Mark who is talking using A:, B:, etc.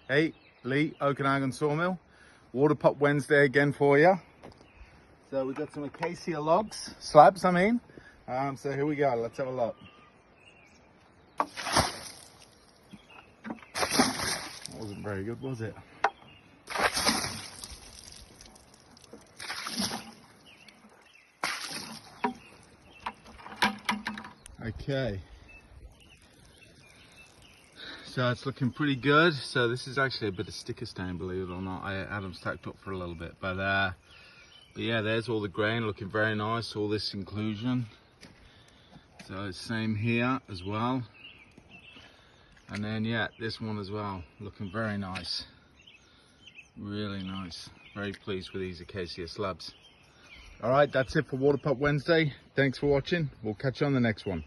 A: Hey, Lee, Okanagan Sawmill. Water Pop Wednesday again for you. So we've got some Acacia logs, slabs I mean. So here we go, let's have a look. That wasn't very good, was it? Okay. So it's looking pretty good. So this is actually a bit of sticker stain, believe it or not. I had them stacked up for a little bit, but yeah, there's all the grain looking very nice. All this inclusion. So it's same here as well. And then yeah, this one as well, looking very nice. Really nice. Very pleased with these Acacia slabs. All right, that's it for Water Pop Wednesday. Thanks for watching. We'll catch you on the next one.